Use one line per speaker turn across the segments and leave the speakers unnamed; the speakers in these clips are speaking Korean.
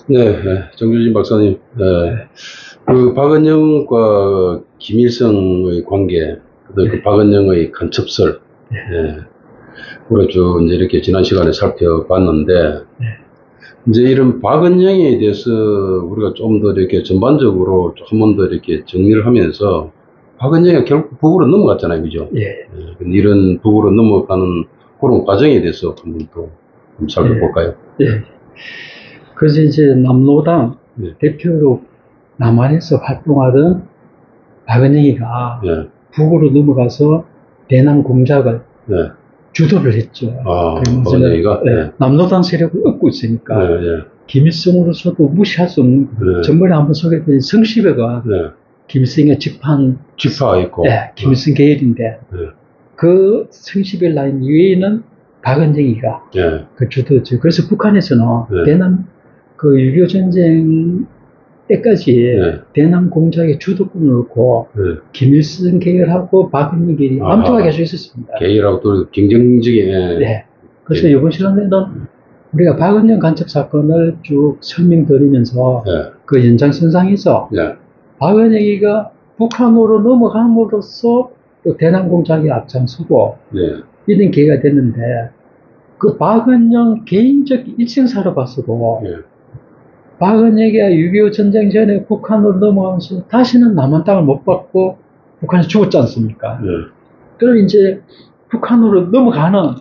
네, 네, 정규진 박사님, 그 박은영과 김일성의 관계, 그 박은영의 간첩설, 그걸 쭉 이제 이렇게 지난 시간에 살펴봤는데, 이제 이런 박은영에 대해서 우리가 좀 더 이렇게 전반적으로 한 번 더 이렇게 정리를 하면서, 박은영이 결국 북으로 넘어갔잖아요, 그죠? 이런 북으로 넘어가는 그런 과정에 대해서 한번 또 살펴볼까요?
그래서 이제 남로당 대표로 남한에서 활동하던 박은영이가 북으로 넘어가서 대남 공작을 주도를 했죠.
박은영이가?
남로당 세력을 얻고 있으니까 김일성으로서도 무시할 수 없는 전번에 한번 소개된 성시배가 김일성의
직파였고
김일성 계열인데 그 성시배 라인 이외에는 박은영이가 그 주도죠. 그래서 북한에서는 대남 그 6.25 전쟁 때까지 대남 공작의 주도권을 놓고 김일성 계열하고 박은영 계열이 암투가 계속 있었습니다.
계열하고 또 경쟁적인.
그래서 이번 시간에는 우리가 박은영 간첩 사건을 쭉 설명드리면서 그 연장선상에서 박은영이가 북한으로 넘어감으로써 또 대남 공작에 앞장서고 이런 계기가 됐는데 그 박은영 개인적 일생사로 봤어도 박은영이가 6.25 전쟁 전에 북한으로 넘어가면서 다시는 남한 땅을 못 받고 북한에 죽었지 않습니까? 그럼 이제 북한으로 넘어가는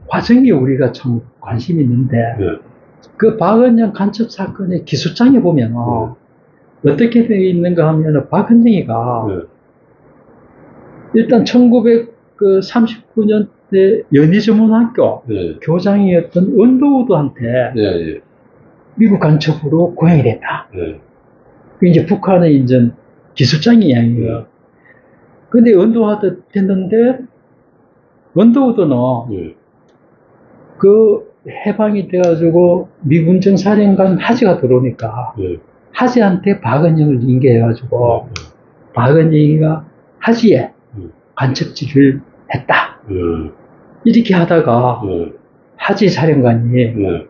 과정이 우리가 참 관심이 있는데 그 박은영 간첩 사건의 기소장에 보면 어떻게 되어 있는가 하면 박은영이가 일단 1939년대 연희전문학교 교장이었던 언더우드한테 미국 간첩으로 고용이 됐다. 그 이제 북한의 이제 기술장의 이야기예요. 근데 언더우드 됐는데 언더우드는 그 해방이 돼가지고 미군정 사령관 하지가 들어오니까 하지한테 박은영을 인계해가지고 박은영이가 하지에 간첩질을 했다. 이렇게 하다가 하지 사령관이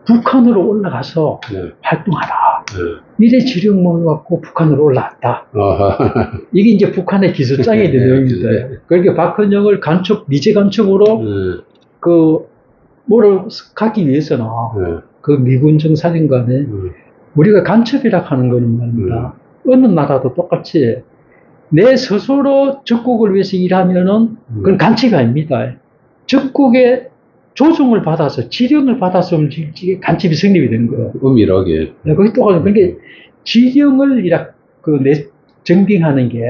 북한으로 올라가서 활동하라. 이래 지령문을 갖고 북한으로 올라왔다. 이게 이제 북한의 기술장이 된 내용입니다. 그러니까 박은영을 간첩, 미제 간첩으로 가기 위해서는 그 미군정 사령관에 우리가 간첩이라 하는 거는 말입니다. 어느 나라도 똑같이 내 스스로 적국을 위해서 일하면은 그건 간첩이 아닙니다. 적국의 조종을 받아서 지령을 받아서 움직이게 간첩이 성립이 되는 거예요.
은밀하게.
거기 또 그러니까 지령을 정빙하는 게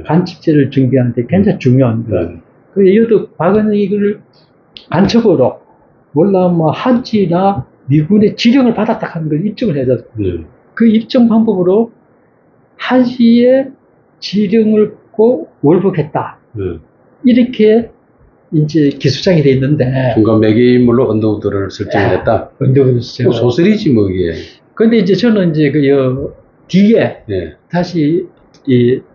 간첩죄를 정빙하는데 굉장히 중요합니다. 그래서 이것도 박은영이 이걸 간첩으로 몰라 뭐 한지나 미군의 지령을 받았다 하는 걸 입증을 해서 그 입증 방법으로 한시의 지령을 받고 월북했다. 이렇게 이제 기수장이 돼 있는데
중간 매개인물로 언더우드를 설정했다.
언더우드 설정.
소설이지 뭐 이게.
근데 이제 저는 이제 뒤에 다시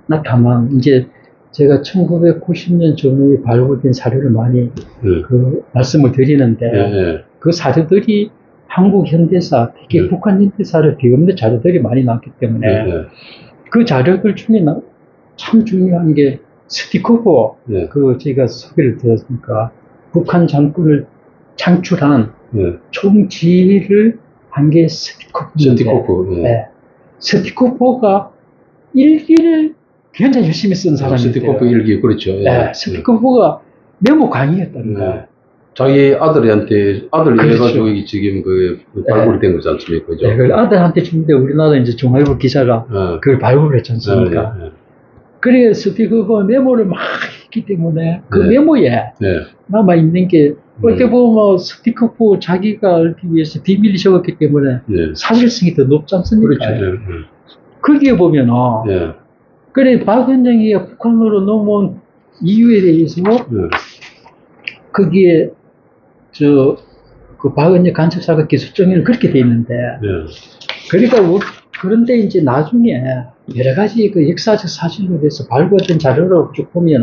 나타난 이제 제가 1990년 전후에 발굴된 사료를 많이 말씀을 드리는데 그 사료들이 한국 현대사, 특히 북한 현대사를 뒤엎는 자료들이 많이 나왔기 때문에 그 자료들 중에 참 중요한 게 스티코프, 제가 소개를 드렸으니까 북한 장군을 창출한 총지휘를 한 게 스티코프인데 스티코프가 일기를 굉장히 열심히 쓴 사람이에요.
스티코프 일기, 그렇죠.
스티코프가 메모 강의였답니다.
자기 아들한테 이래가지고 지금 발굴된 거지 않습니까? 그죠?
그걸 아들한테 주는데 우리나라 이제 중앙일보 기자가 그걸 발굴했지 않습니까? 그래서 스티코프가 메모를 막 했기 때문에 그 메모에 남아있는 게 어떻게 보면 스티코프 자기가 알기 위해서 비밀이 적었기 때문에 사실성이 더 높지 않습니까?
그렇죠.
거기에 보면 그래 박은영이가 북한으로 넘어온 이유에 대해서 거기에 그 박은영 간첩사건 기술정의는 그렇게 돼 있는데 그러니까 그런데 이제 나중에 여러 가지 그 역사적 사실로 돼서 발굴된 자료를 쭉 보면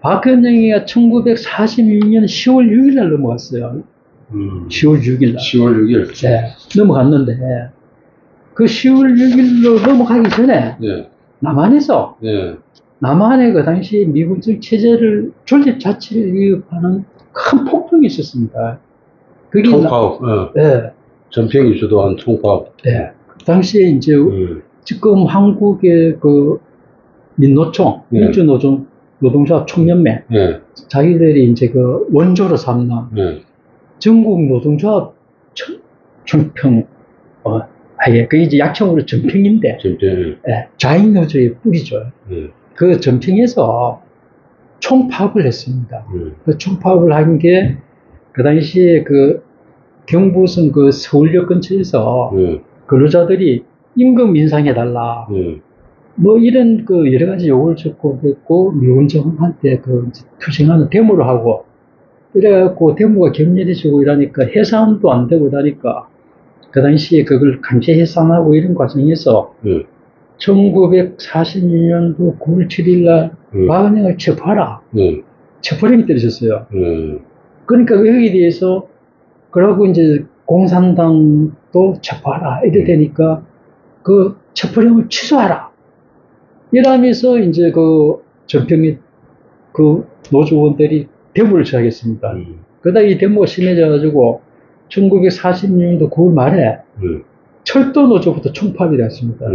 박은영이가 1946년 10월 6일 날 넘어갔어요. 10월 6일 날.
10월 6일.
네, 넘어갔는데, 그 10월 6일로 넘어가기 전에,
네.
남한에서,
네.
남한의 그 당시 미군적 체제를, 존립 자체를 위협하는 큰 폭동이 있었습니다. 그게
총파업.
네.
전평이 주도한 총파업.
네. 그 당시에 이제, 지금 한국의 그 민노총,
네.
민주노총, 노동조합 총연맹,
네.
자기들이 이제 그 원조로 삼는
네.
전국 노동조합 전평, 아예, 그게 이제 약칭으로 전평인데,
전평.
예, 좌익노조의 뿌리죠. 그 전평에서 총파업을 했습니다. 그 총파업을 한 게, 그 당시에 그 경부선 그 서울역 근처에서 근로자들이 임금 인상해달라. 뭐 이런 그 여러 가지 요구를 접고됐고, 미군 정부한테 그 투쟁하는 데모를 하고, 이래갖고 데모가 격렬해지고 이러니까 해산도 안 되고 이러니까, 그 당시에 그걸 강제 해산하고 이런 과정에서 1946년도 9월 7일 날 박은영을 체포하라. 체포령이 떨어졌어요. 그러니까 여기에 대해서 그러고 이제 공산당도 체포하라 이래 되니까 그 체포령을 취소하라. 이러면서 이제 그 전평의 그 노조원들이 데모를 시작했습니다. 그러다 이 데모가 심해져가지고 1946년도 9월 말에 철도 노조부터 총파업이 됐습니다.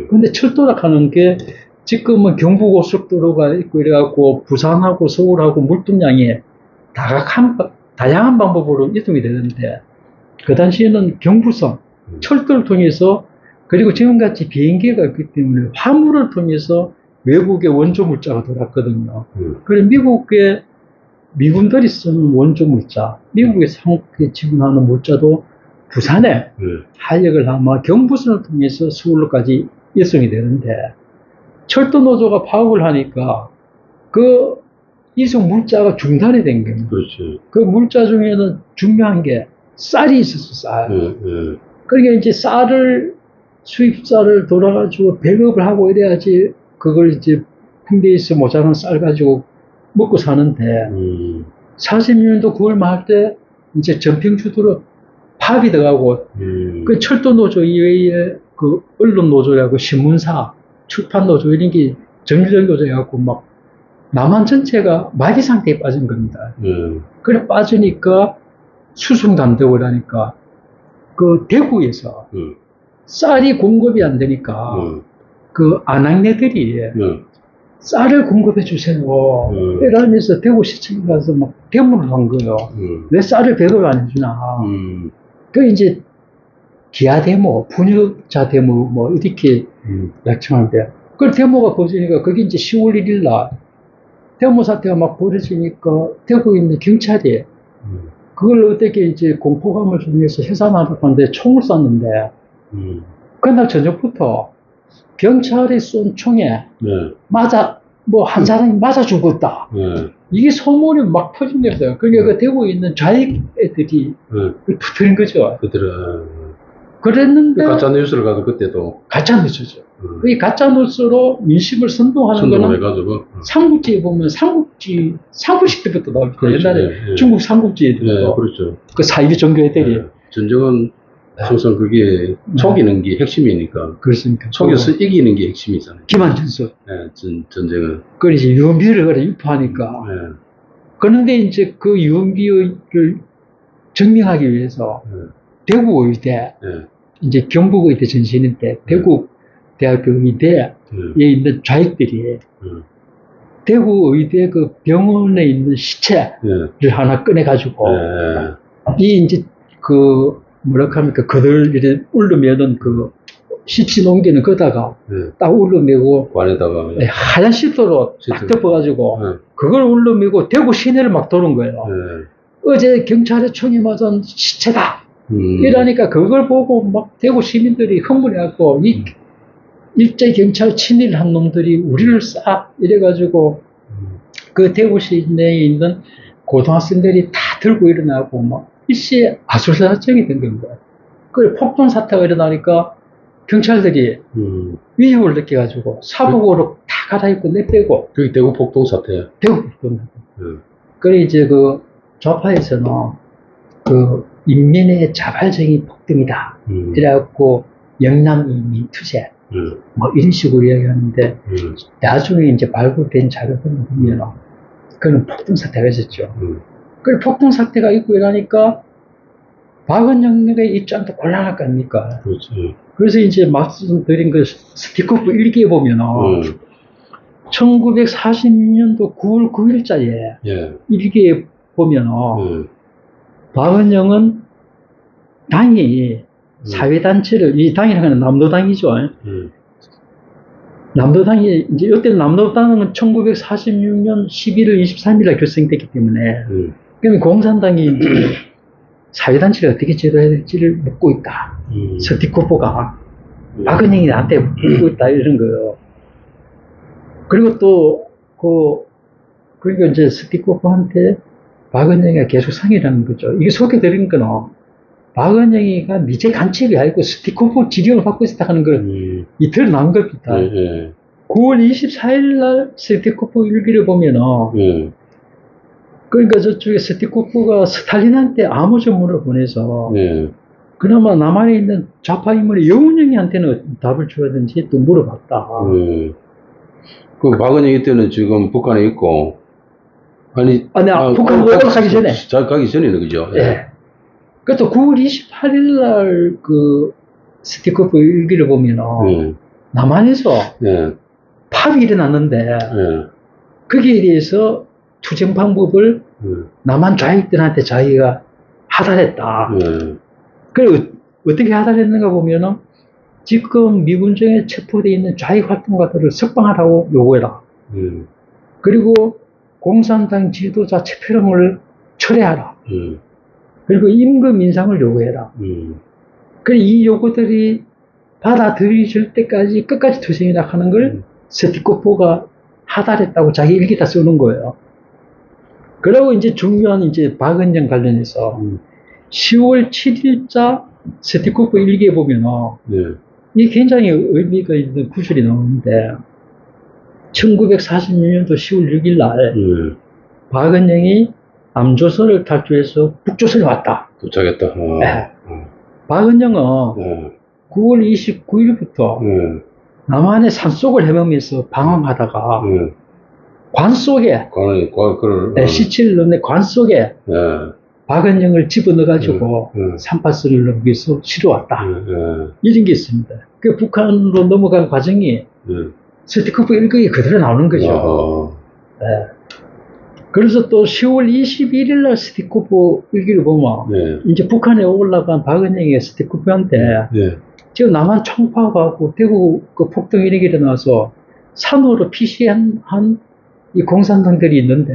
근데 철도라 하는 게 지금은 경부고속도로가 있고 이래갖고 부산하고 서울하고 물동량이 다양한 방법으로 이동이 되는데 그 당시에는 경부선, 철도를 통해서 그리고 지금같이 비행기가 있기 때문에 화물을 통해서 외국의 원조 물자가 돌았거든요. 그래서 미국의 미군들이 쓰는 원조 물자, 미국의 상국에 지원하는 물자도 부산에 하역을 아마 경부선을 통해서 서울로까지 이송이 되는데 철도 노조가 파업을 하니까 그 이송 물자가 중단이 된 겁니다.
그렇지.
그 물자 중에는 중요한 게 쌀이 있었어, 쌀. 그러니까 이제 수입쌀을 돌아가지고 배급을 하고 이래야지 그걸 이제 군대에서 모자란 쌀 가지고 먹고 사는데 40년도 9월 말 때 이제 전평주도로 파업이 들어가고 그 철도 노조 이외에 그 언론 노조하고 신문사, 출판 노조 이런 게 정규직 노조해갖고 막 남한 전체가 마비 상태에 빠진 겁니다. 그래 빠지니까 수송도 안 되고 그러니까 그 대구에서 쌀이 공급이 안 되니까 그 안악내들이 쌀을 공급해 주세요. 이러면서 대구시청에 가서 막 데모를 한 거예요. 왜 쌀을 배급 안 해주나. 그 이제 기아 데모, 분유자 데모 뭐 이렇게 약칭하는데 그 데모가 벌어지니까 그게 이제 10월 1일 날 데모 사태가 막 벌어지니까 대구에 있는 경찰이 그걸 어떻게 이제 공포감을 주기 위해서 해산하려고 하는데 총을 쐈는데 그날 저녁부터 경찰이 쏜 총에 뭐 한 사람이 맞아 죽었다. 이게 소문이 막 퍼진 거였어요. 그러니까 그 대구에 있는 좌익 애들이 붙은 거죠. 그랬는데
가짜 뉴스를 가도 그때도
가짜 뉴스죠. 이 가짜 뉴스로 민심을 선동하는 거는
해가지고
삼국지에 보면 삼국시 때부터 나옵니다.
그렇죠.
옛날에 중국 삼국지에
그렇죠.
그 사이비 종교 애들이
전쟁은 항상 그게 속이는 게 핵심이니까.
그렇습니까?
속여서 이기는 게 핵심이잖아요.
기만전술.
전쟁은.
그 이제 유언비어를 그래 유포하니까. 그런데 이제 그 유언비어를 증명하기 위해서 대구 의대, 이제 경북 의대 전신인데 대구 대학교 의대에 있는 좌익들이 대구 의대 그 병원에 있는 시체를 하나 꺼내가지고 이 이제 그 뭐라 합니까? 그들 이제 울르면은 그 시치 농기는 거다가 딱 울르매고
관에다가
하얀 시트로 딱 덮어가지고 그걸 울르매고 대구 시내를 막 도는 거예요. 어제 경찰에 총이 맞은 시체다. 이러니까 그걸 보고 막 대구 시민들이 흥분해갖고 이 일제 경찰 친일한 놈들이 우리를 싹 이래가지고 그 대구 시내에 있는 고등학생들이 다 들고 일어나고 막 일시에 아수라장이 된 겁니다. 그 폭동 사태가 일어나니까 경찰들이 위협을 느껴가지고 사복으로 다 갈아입고 내빼고.
그게 대구 폭동 사태야.
대구 폭동 사태. 그래 이제 그 좌파에서는 그 인민의 자발적인 폭등이다. 그래갖고 영남이민 투쟁 뭐 이런 식으로 이야기하는데 나중에 이제 발굴된 자료들을 보면 그는 폭등 사태가 있었죠. 그 폭등 사태가 있고 이러니까 박은영의 입장도 곤란할 거 아닙니까?
그렇죠.
그래서 이제 말씀드린 그 스티커프 일기에 보면은 1946년도 9월 9일자에
예.
일기에 보면은 박은영은 당이 사회단체를, 이 당이라는 건 남노당이죠. 남노당이, 이제 이때 남노당은 1946년 11월 23일에 결성됐기 때문에, 그러면 공산당이 이제 사회단체를 어떻게 제도해야 될지를 묻고 있다. 스티코프가. 박은영이 나한테 묻고 있다, 이런 거요. 그리고 또, 그러니까 이제 스티코프한테 박은영이가 계속 상의를 거죠. 이게 소개드린 거는 박은영이가 미제 간첩이 아니고 스티코프 지령을 받고 있었다 하는 걸 이틀 나온 겁니다. 9월 24일 날 스티코프 일기를 보면은 그러니까 저쪽에 스티코프가 스탈린한테 암호 전문을 보내서 그나마 남한에 있는 좌파 인물의 영훈영이한테는 답을 줘야든지 또 물어봤다.
그 박은영이 때는 지금 북한에 있고
북한 가기 전에.
가기 전에는 그죠?
예. 그것도 9월 28일 날 그 스티커프 일기를 보면은 남한에서 파업이 일어났는데 거기에 대해서 투쟁 방법을 남한 좌익들한테 자기가 하달했다. 그리고 어떻게 하달했는가 보면은 지금 미군정에 체포되어 있는 좌익 활동가들을 석방하라고 요구해라. 그리고 공산당 지도자 체포령을 철회하라. 그리고 임금 인상을 요구해라. 그리고 이 요구들이 받아들여질 때까지 끝까지 투쟁이라 하는 걸 스티코프가 하달했다고 자기 일기다 쓰는 거예요. 그리고 이제 중요한 이제 박은영 관련해서 10월 7일자 스티코프 일기에 보면은 이게 굉장히 의미가 있는 구절이 나오는데 1946년도 10월 6일 날 박은영이 남조선을 탈주해서 북조선에 왔다.
도착했다.
네. 박은영은 9월 29일부터 남한의 산속을 헤매면서 방황하다가 관 속에 시체를 넣는 관 속에 박은영을 집어넣어가지고 삼파선을 넘겨서 실어왔다. 이런 게 있습니다. 그 북한으로 넘어간 과정이 스티커프 일기에 그대로 나오는 거죠. 네. 그래서 또 10월 21일 날 스티커프 일기를 보면 이제 북한에 올라간 박은영이 스티커프한테 지금 남한 총파업하고 대구 그 폭동 일이 일어나서 산으로 피시한 이 공산당들이 있는데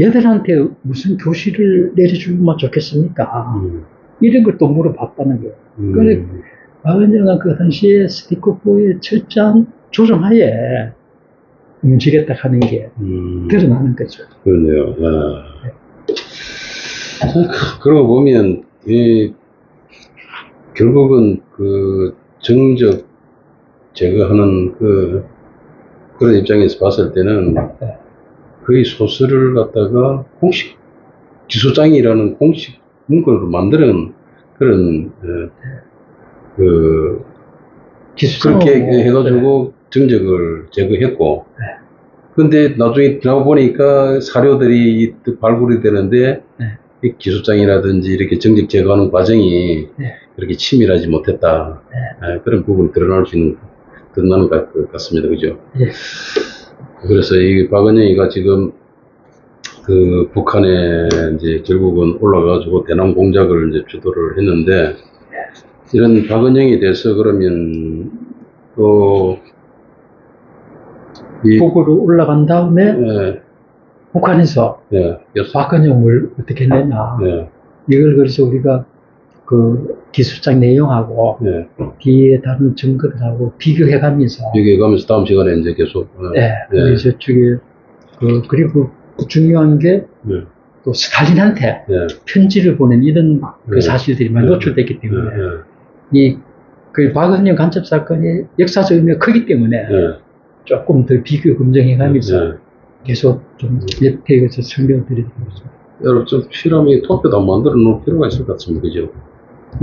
얘들한테 무슨 교실을 내려주면 좋겠습니까? 이런 걸 또 물어봤다는 거예요. 그래 박은영은 그 당시에 스티커프의 철저한 조정하에 움직였다 하는 게 드러나는 거죠.
그러네요. 그러고 보면 결국은 그 정적 제거하는 그런 입장에서 봤을 때는 거의 소설을 갖다가 공식 기소장이라는 공식 문구를 만드는 그런 그렇게 해가지고 정적을 제거했고 근데 나중에 들어보니까 사료들이 발굴이 되는데 이 기소장이라든지 이렇게 정적 제거하는 과정이 그렇게 치밀하지 못했다. 그런 부분이 드러나는 것 같습니다. 그죠? 그래서 이 박은영이가 지금 그 북한에 이제 결국은 올라가가지고 대남 공작을 이제 주도를 했는데 이런 박은영에 대해서 그러면 또
북으로 올라간 다음에 북한에서 박은영을 어떻게 했느냐 이걸 그래서 우리가 그 기술장 내용하고 뒤에 다른 증거들하고 비교해가면서
다음 시간에 이제 계속
우리 저쪽에 그리고 중요한 게 또 스탈린한테 편지를 보낸 이런 그 사실들이 많이 노출됐기 때문에 그 박은영 간첩 사건이 역사적 의미가 크기 때문에 조금 더 비교 검증해가면서 계속 좀 옆에 설명을 드리도록 하겠습니다.
여러분 좀 필요하면 도표도 한번 만들어 놓을 필요가 있을 것 같습니다.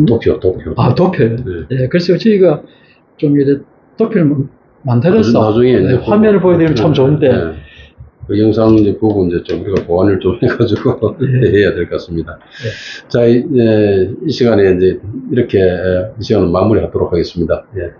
그죠? 도표.
아, 도표요? 네. 그래서 저희가 좀 이제 도표를 만들어서
나중에 이제
화면을 보여드리면 참 좋은데.
네. 그 영상 이제 보고 이제 좀 우리가 보완을 좀 해가지고 해야 될 것 같습니다. 자, 이 시간에 이제 이렇게 이 시간을 마무리하도록 하겠습니다. 예.